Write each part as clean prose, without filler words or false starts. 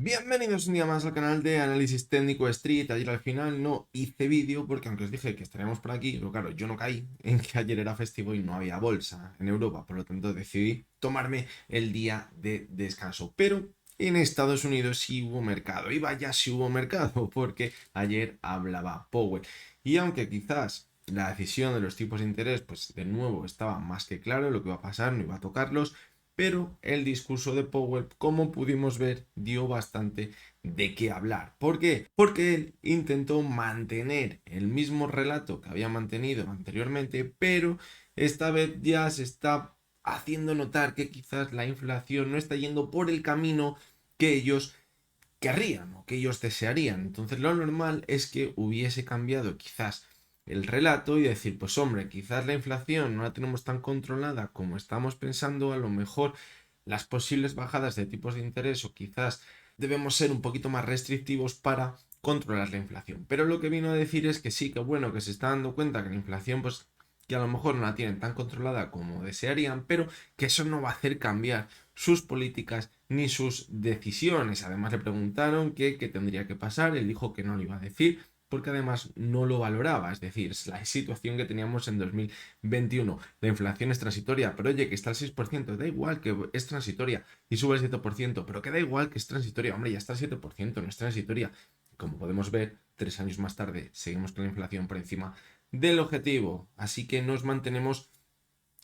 Bienvenidos un día más al canal de Análisis Técnico Street. Ayer al final no hice vídeo porque aunque os dije que estaríamos por aquí, pero claro, yo no caí en que ayer era festivo y no había bolsa en Europa, por lo tanto decidí tomarme el día de descanso. Pero en Estados Unidos sí hubo mercado, y vaya si hubo mercado, porque ayer hablaba Powell. Y aunque quizás la decisión de los tipos de interés, pues de nuevo estaba más que claro lo que iba a pasar, no iba a tocarlos, pero el discurso de Powell, como pudimos ver, dio bastante de qué hablar. ¿Por qué? Porque él intentó mantener el mismo relato que había mantenido anteriormente, pero esta vez ya se está haciendo notar que quizás la inflación no está yendo por el camino que ellos querrían o que ellos desearían. Entonces lo normal es que hubiese cambiado quizás el relato y decir, pues hombre, quizás la inflación no la tenemos tan controlada como estamos pensando, a lo mejor las posibles bajadas de tipos de interés o quizás debemos ser un poquito más restrictivos para controlar la inflación. Pero lo que vino a decir es que sí, que bueno, que se está dando cuenta que la inflación pues que a lo mejor no la tienen tan controlada como desearían, pero que eso no va a hacer cambiar sus políticas ni sus decisiones. Además le preguntaron qué tendría que pasar, él dijo que no lo iba a decir porque además no lo valoraba, es decir, es la situación que teníamos en 2021. La inflación es transitoria, pero oye, que está al 6%, da igual que es transitoria y sube el 7%, pero que da igual que es transitoria, hombre, ya está el 7%, no es transitoria. Como podemos ver, 3 años más tarde seguimos con la inflación por encima del objetivo, así que nos mantenemos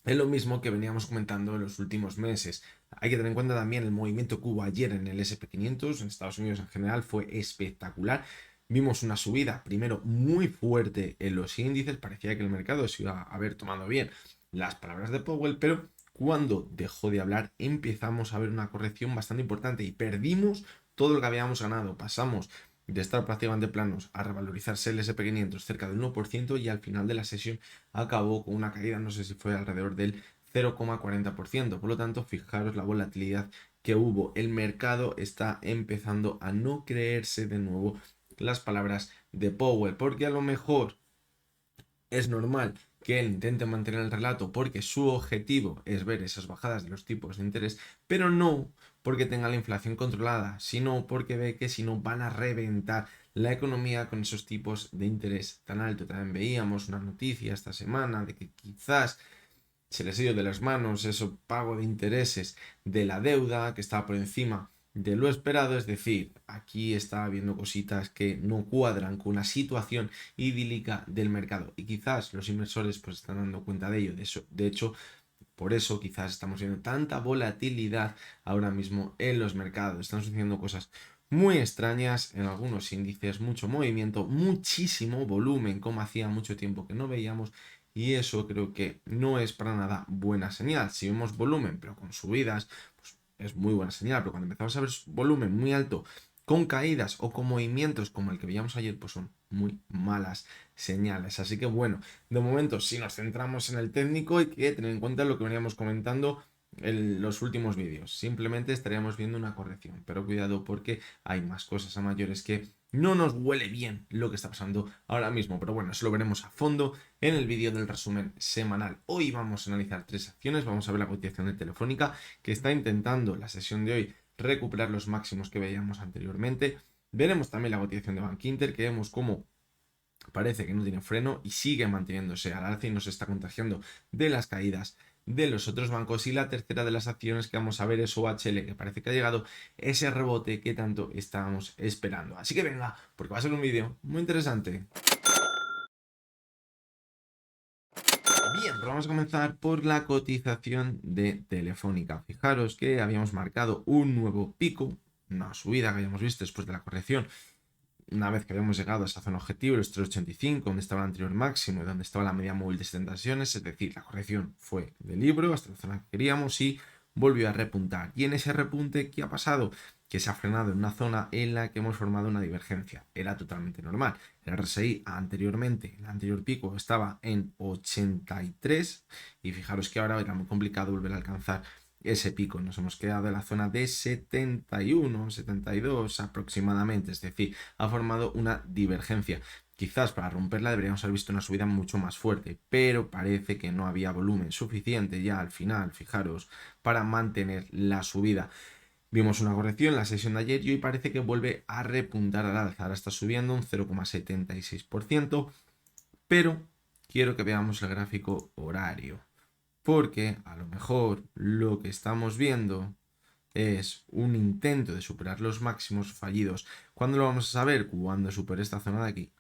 es lo mismo que veníamos comentando en los últimos meses. Hay que tener en cuenta también el movimiento que hubo ayer en el SP500, en Estados Unidos en general, fue espectacular. Vimos una subida, primero, muy fuerte en los índices, parecía que el mercado se iba a haber tomado bien las palabras de Powell, pero cuando dejó de hablar empezamos a ver una corrección bastante importante y perdimos todo lo que habíamos ganado. Pasamos de estar prácticamente planos a revalorizarse el SP500 cerca del 1% y al final de la sesión acabó con una caída, no sé si fue alrededor del 0,40%. Por lo tanto, fijaros la volatilidad que hubo. El mercado está empezando a no creerse de nuevo las palabras de Powell, porque a lo mejor es normal que él intente mantener el relato porque su objetivo es ver esas bajadas de los tipos de interés, pero no porque tenga la inflación controlada, sino porque ve que si no van a reventar la economía con esos tipos de interés tan alto. También veíamos una noticia esta semana de que quizás se les ha ido de las manos eso pago de intereses de la deuda que estaba por encima de lo esperado, es decir, aquí está habiendo cositas que no cuadran con la situación idílica del mercado y quizás los inversores pues están dando cuenta de ello, de hecho, por eso quizás estamos viendo tanta volatilidad ahora mismo en los mercados, están sucediendo cosas muy extrañas en algunos índices, mucho movimiento, muchísimo volumen, como hacía mucho tiempo que no veíamos, y eso creo que no es para nada buena señal. Si vemos volumen, pero con subidas, pues es muy buena señal, pero cuando empezamos a ver volumen muy alto, con caídas o con movimientos como el que veíamos ayer, pues son muy malas señales. Así que bueno, de momento, si nos centramos en el técnico, hay que tener en cuenta lo que veníamos comentando en los últimos vídeos. Simplemente estaríamos viendo una corrección, pero cuidado porque hay más cosas a mayores que no nos huele bien lo que está pasando ahora mismo. Pero bueno, eso lo veremos a fondo en el vídeo del resumen semanal. Hoy vamos a analizar tres acciones. Vamos a ver la cotización de Telefónica, que está intentando la sesión de hoy recuperar los máximos que veíamos anteriormente. Veremos también la cotización de Bankinter, que vemos cómo parece que no tiene freno y sigue manteniéndose al alza y nos está contagiando de las caídas de los otros bancos. Y la tercera de las acciones que vamos a ver es OHL, que parece que ha llegado ese rebote que tanto estábamos esperando. Así que venga, porque va a ser un vídeo muy interesante. Bien, pues vamos a comenzar por la cotización de Telefónica. Fijaros que habíamos marcado un nuevo pico, una subida que habíamos visto después de la corrección una vez que habíamos llegado a esa zona objetivo, los 3,85, donde estaba el anterior máximo y donde estaba la media móvil de 70 sesiones, es decir, la corrección fue de libro hasta la zona que queríamos y volvió a repuntar. Y en ese repunte, ¿qué ha pasado? Que se ha frenado en una zona en la que hemos formado una divergencia. Era totalmente normal. El RSI anteriormente, el anterior pico, estaba en 83 y fijaros que ahora era muy complicado volver a alcanzar ese pico. Nos hemos quedado en la zona de 71, 72 aproximadamente, es decir, ha formado una divergencia. Quizás para romperla deberíamos haber visto una subida mucho más fuerte, pero parece que no había volumen suficiente ya al final, fijaros, para mantener la subida. Vimos una corrección en la sesión de ayer y hoy parece que vuelve a repuntar al alza. Ahora está subiendo un 0,76%, pero quiero que veamos el gráfico horario, porque a lo mejor lo que estamos viendo es un intento de superar los máximos fallidos. ¿Cuándo lo vamos a saber? Cuando supere esta zona de aquí,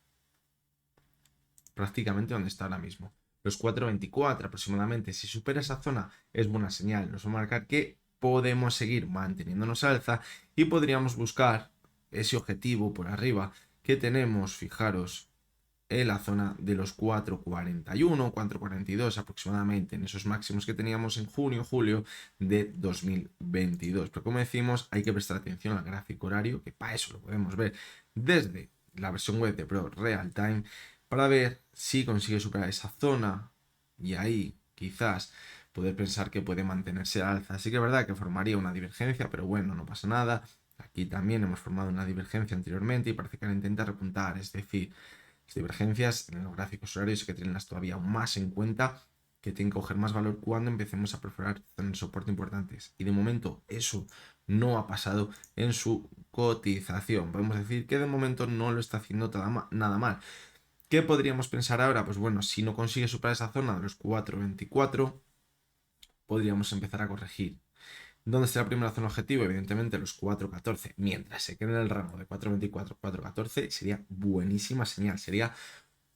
prácticamente donde está ahora mismo. Los 4.24 aproximadamente. Si supera esa zona es buena señal. Nos va a marcar que podemos seguir manteniéndonos alza y podríamos buscar ese objetivo por arriba que tenemos, fijaros, en la zona de los 4.41, 4.42 aproximadamente, en esos máximos que teníamos en junio, julio de 2022. Pero como decimos, hay que prestar atención al gráfico horario, que para eso lo podemos ver desde la versión web de Pro Real Time, para ver si consigue superar esa zona y ahí quizás poder pensar que puede mantenerse al alza. Así que es verdad que formaría una divergencia, pero bueno, no pasa nada. Aquí también hemos formado una divergencia anteriormente y parece que intenta repuntar, es decir, las divergencias en los gráficos horarios hay que tenerlas todavía aún más en cuenta, que tienen que coger más valor cuando empecemos a perforar zonas de soporte importantes. Y de momento eso no ha pasado en su cotización. Podemos decir que de momento no lo está haciendo nada mal. ¿Qué podríamos pensar ahora? Pues bueno, si no consigue superar esa zona de los 4.24, podríamos empezar a corregir. ¿Dónde está la primera zona objetivo? Evidentemente los 4.14. Mientras se quede en el rango de 4.24, 4.14 sería buenísima señal. Sería,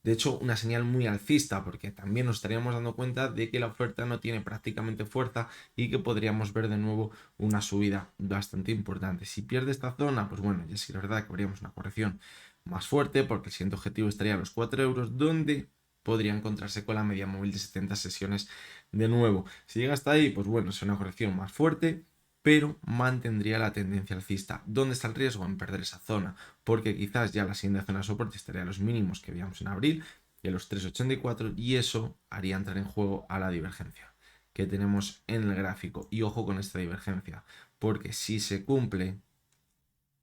de hecho, una señal muy alcista, porque también nos estaríamos dando cuenta de que la oferta no tiene prácticamente fuerza y que podríamos ver de nuevo una subida bastante importante. Si pierde esta zona, pues bueno, ya sí es verdad que habríamos una corrección más fuerte, porque el siguiente objetivo estaría a los 4 euros, donde podría encontrarse con la media móvil de 70 sesiones de nuevo. Si llega hasta ahí, pues bueno, es una corrección más fuerte, pero mantendría la tendencia alcista. ¿Dónde está el riesgo? En perder esa zona, porque quizás ya la siguiente zona de soporte estaría a los mínimos que veíamos en abril, y a los 3.84, y eso haría entrar en juego a la divergencia que tenemos en el gráfico. Y ojo con esta divergencia, porque si se cumple,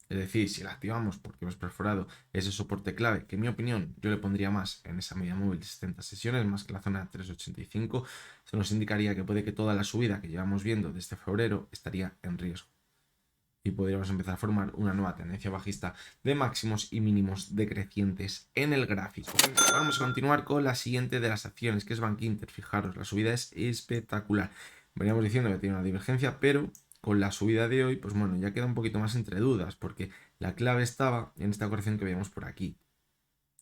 es decir, si la activamos porque hemos perforado ese soporte clave, que en mi opinión yo le pondría más en esa media móvil de 70 sesiones, más que la zona de 3.85, se nos indicaría que puede que toda la subida que llevamos viendo desde febrero estaría en riesgo. Y podríamos empezar a formar una nueva tendencia bajista de máximos y mínimos decrecientes en el gráfico. Vamos a continuar con la siguiente de las acciones, que es Bankinter. Fijaros, la subida es espectacular. Veníamos diciendo que tiene una divergencia, pero con la subida de hoy, pues bueno, ya queda un poquito más entre dudas, porque la clave estaba en esta corrección que veíamos por aquí.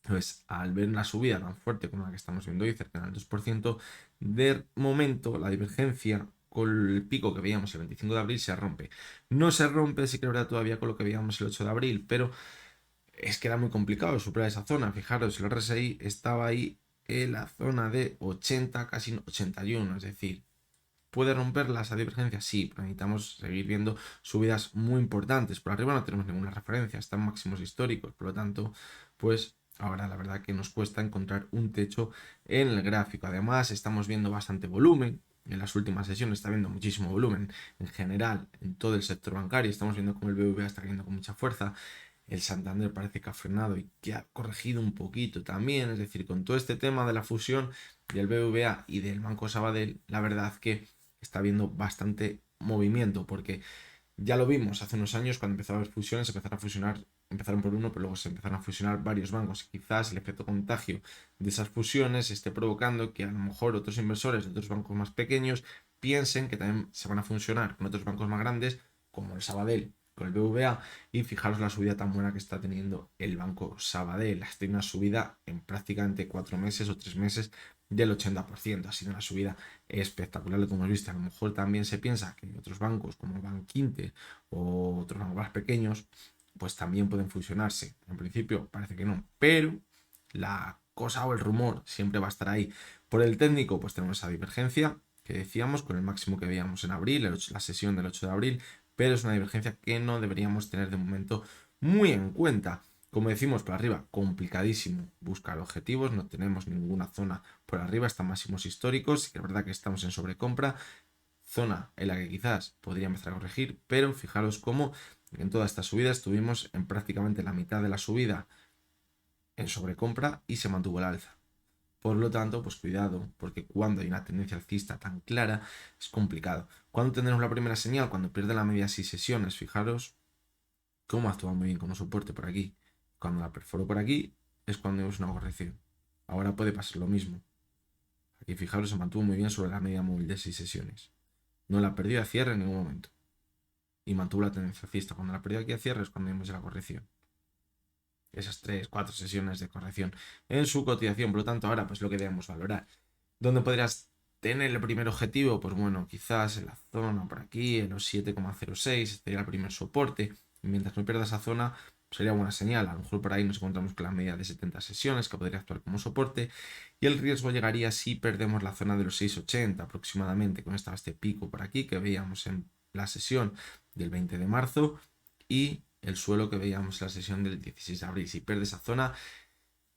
Entonces, al ver una subida tan fuerte como la que estamos viendo hoy, cerca del 2%, de momento la divergencia con el pico que veíamos el 25 de abril se rompe. No se rompe, sí que es verdad, todavía con lo que veíamos el 8 de abril, pero es que era muy complicado superar esa zona. Fijaros, el RSI estaba ahí en la zona de 80, casi 81, es decir, ¿puede romperla esa divergencia? Sí, pero necesitamos seguir viendo subidas muy importantes. Por arriba no tenemos ninguna referencia, están máximos históricos, por lo tanto, pues ahora la verdad que nos cuesta encontrar un techo en el gráfico. Además, estamos viendo bastante volumen. En las últimas sesiones está viendo muchísimo volumen en general en todo el sector bancario. Estamos viendo cómo el BBVA está cayendo con mucha fuerza. El Santander parece que ha frenado y que ha corregido un poquito también. Es decir, con todo este tema de la fusión del BBVA y del Banco Sabadell, la verdad que está habiendo bastante movimiento, porque ya lo vimos hace unos años cuando empezó a haber fusiones, empezaron por uno, pero luego se empezaron a fusionar varios bancos. Quizás el efecto contagio de esas fusiones esté provocando que a lo mejor otros inversores de otros bancos más pequeños piensen que también se van a fusionar con otros bancos más grandes, como el Sabadell, con el BVA, y fijaros la subida tan buena que está teniendo el Banco Sabadell. Ha tenido una subida en prácticamente 4 meses o 3 meses del 80%. Ha sido una subida espectacular lo que hemos visto. A lo mejor también se piensa que otros bancos como Bankinter o otros bancos más pequeños pues también pueden fusionarse. En principio parece que no, pero la cosa o el rumor siempre va a estar ahí. Por el técnico pues tenemos esa divergencia que decíamos con el máximo que veíamos en abril, la sesión del 8 de abril, pero es una divergencia que no deberíamos tener de momento muy en cuenta. Como decimos, por arriba, complicadísimo buscar objetivos, no tenemos ninguna zona por arriba, están máximos históricos, y es verdad que estamos en sobrecompra, zona en la que quizás podría empezar a corregir, pero fijaros cómo en toda esta subida estuvimos en prácticamente la mitad de la subida en sobrecompra y se mantuvo el alza. Por lo tanto, pues cuidado, porque cuando hay una tendencia alcista tan clara, es complicado. ¿Cuándo tendremos la primera señal? Cuando pierde la media 6 sesiones. Fijaros cómo actúa muy bien como soporte por aquí. Cuando la perforó por aquí, es cuando vemos una corrección. Ahora puede pasar lo mismo. Aquí fijaros, se mantuvo muy bien sobre la media móvil de 6 sesiones. No la perdió a cierre en ningún momento. Y mantuvo la tendencia alcista. Cuando la perdió aquí a cierre es cuando vemos la corrección. Esas 3, 4 sesiones de corrección en su cotización. Por lo tanto, ahora pues lo que debemos valorar. ¿Dónde podrías tener el primer objetivo? Pues bueno, quizás en la zona por aquí, en los 7,06, sería el primer soporte. Y mientras no pierda esa zona, sería buena señal. A lo mejor por ahí nos encontramos con la media de 70 sesiones, que podría actuar como soporte. Y el riesgo llegaría si perdemos la zona de los 6,80 aproximadamente, con este pico por aquí que veíamos en la sesión del 20 de marzo y el suelo que veíamos en la sesión del 16 de abril. Si pierde esa zona,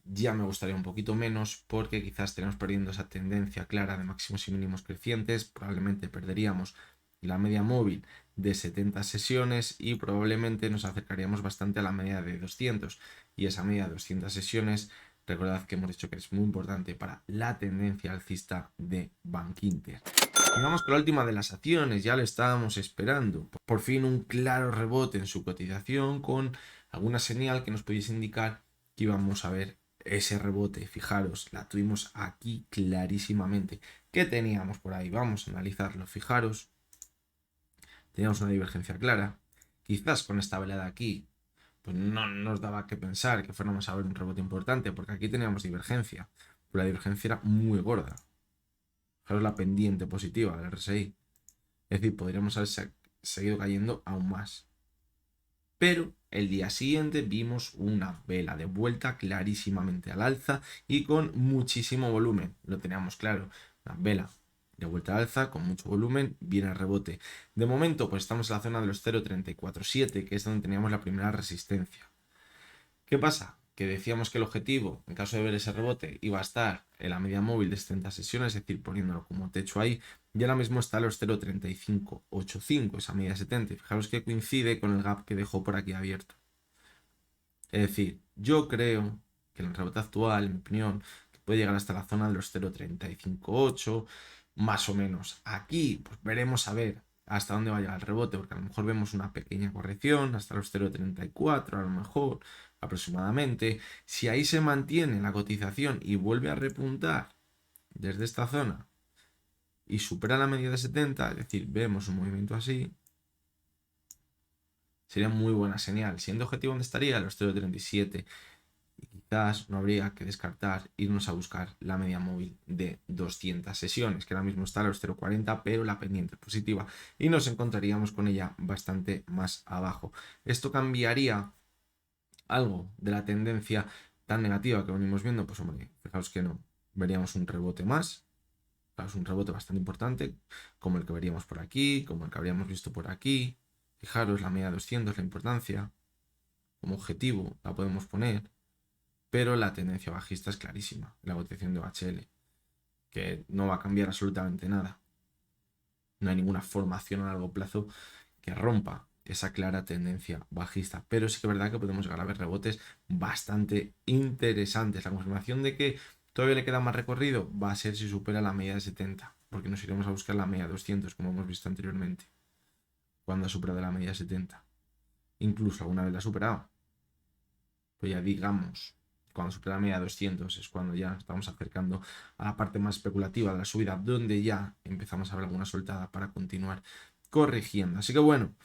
ya me gustaría un poquito menos porque quizás estaríamos perdiendo esa tendencia clara de máximos y mínimos crecientes, probablemente perderíamos la media móvil de 70 sesiones y probablemente nos acercaríamos bastante a la media de 200, y esa media de 200 sesiones, recordad que hemos dicho que es muy importante para la tendencia alcista de Bankinter. Digamos que la última de las acciones, ya lo estábamos esperando, por fin un claro rebote en su cotización con alguna señal que nos pudiese indicar que íbamos a ver ese rebote. Fijaros, la tuvimos aquí clarísimamente. ¿Qué teníamos por ahí? Vamos a analizarlo. Fijaros, teníamos una divergencia clara. Quizás con esta velada aquí, pues no nos daba que pensar que fuéramos a ver un rebote importante, porque aquí teníamos divergencia, pero la divergencia era muy gorda. Fijaros la pendiente positiva del RSI. Es decir, podríamos haber seguido cayendo aún más. Pero el día siguiente vimos una vela de vuelta clarísimamente al alza y con muchísimo volumen. Lo teníamos claro. Una vela de vuelta al alza con mucho volumen, viene el rebote. De momento, pues estamos en la zona de los 0,347, que es donde teníamos la primera resistencia. ¿Qué pasa? Que decíamos que el objetivo, en caso de ver ese rebote, iba a estar en la media móvil de 70 sesiones, es decir, poniéndolo como techo ahí, y ahora mismo está a los 0,3585, esa media 70. Fijaros que coincide con el gap que dejó por aquí abierto. Es decir, yo creo que el rebote actual, en mi opinión, que puede llegar hasta la zona de los 0,358, más o menos. Aquí, pues veremos a ver hasta dónde va a llegar el rebote, porque a lo mejor vemos una pequeña corrección hasta los 0,34, a lo mejor aproximadamente. Si ahí se mantiene la cotización y vuelve a repuntar desde esta zona y supera la media de 70, es decir, vemos un movimiento así, sería muy buena señal. Siendo objetivo, ¿dónde estaría? Los 0,37. Y quizás no habría que descartar irnos a buscar la media móvil de 200 sesiones, que ahora mismo está a los 0,40, pero la pendiente es positiva, y nos encontraríamos con ella bastante más abajo. Esto cambiaría algo de la tendencia tan negativa que venimos viendo. Pues hombre, fijaos que no, veríamos un rebote más. Fijaos, un rebote bastante importante, como el que veríamos por aquí, como el que habríamos visto por aquí. Fijaros, la media de 200, la importancia. Como objetivo la podemos poner, pero la tendencia bajista es clarísima, la cotización de OHL, que no va a cambiar absolutamente nada. No hay ninguna formación a largo plazo que rompa esa clara tendencia bajista, pero sí que es verdad que podemos llegar a ver rebotes bastante interesantes. La confirmación de que todavía le queda más recorrido va a ser si supera la media de 70, porque nos iremos a buscar la media de 200, como hemos visto anteriormente, cuando ha superado la media de 70. Incluso alguna vez la ha superado. Pues ya digamos, cuando supera la media de 200 es cuando ya estamos acercando a la parte más especulativa de la subida, donde ya empezamos a ver alguna soltada para continuar corrigiendo. Así que bueno,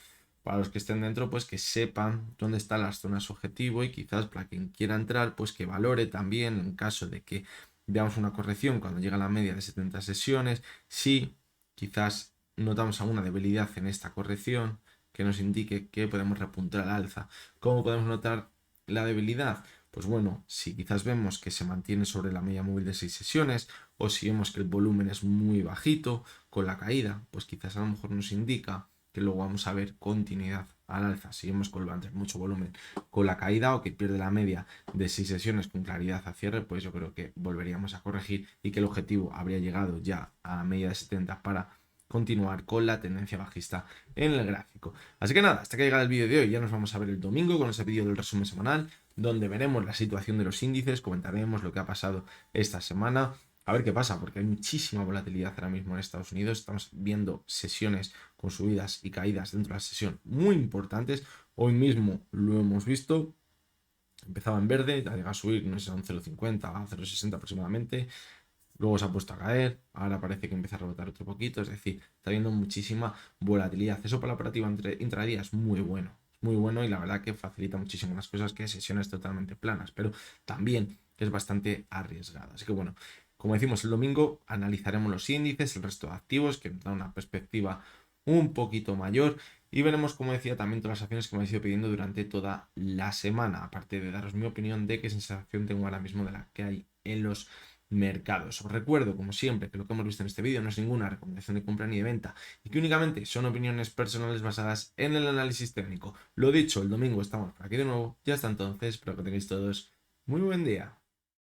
para los que estén dentro, pues que sepan dónde están las zonas objetivo, y quizás para quien quiera entrar, pues que valore también en caso de que veamos una corrección cuando llega a la media de 70 sesiones, si quizás notamos alguna debilidad en esta corrección que nos indique que podemos repuntar al alza. ¿Cómo podemos notar la debilidad? Pues bueno, si quizás vemos que se mantiene sobre la media móvil de 6 sesiones, o si vemos que el volumen es muy bajito con la caída, pues quizás a lo mejor nos indica que luego vamos a ver continuidad al alza. Si vemos que va a tener mucho volumen con la caída, o que pierde la media de 6 sesiones con claridad a cierre, pues yo creo que volveríamos a corregir y que el objetivo habría llegado ya a la media de 70 para continuar con la tendencia bajista en el gráfico. Así que nada, hasta que llega el vídeo de hoy, ya nos vamos a ver el domingo con ese vídeo del resumen semanal, donde veremos la situación de los índices, comentaremos lo que ha pasado esta semana, a ver qué pasa, porque hay muchísima volatilidad ahora mismo en Estados Unidos. Estamos viendo sesiones con subidas y caídas dentro de la sesión muy importantes. Hoy mismo lo hemos visto. Empezaba en verde, llega a subir, no sé, a un 0,50 a 0,60 aproximadamente. Luego se ha puesto a caer, ahora parece que empieza a rebotar otro poquito, es decir, está habiendo muchísima volatilidad. Eso para la operativa intradía es muy bueno y la verdad que facilita muchísimo las cosas que sesiones totalmente planas, pero también es bastante arriesgada. Así que bueno, como decimos el domingo, analizaremos los índices, el resto de activos, que nos da una perspectiva un poquito mayor y veremos, como decía, también todas las acciones que me habéis ido pidiendo durante toda la semana, aparte de daros mi opinión de qué sensación tengo ahora mismo de la que hay en los mercados. Os recuerdo, como siempre, que lo que hemos visto en este vídeo no es ninguna recomendación de compra ni de venta y que únicamente son opiniones personales basadas en el análisis técnico. Lo dicho, el domingo estamos por aquí de nuevo. Ya hasta entonces, espero que tengáis todos muy buen día.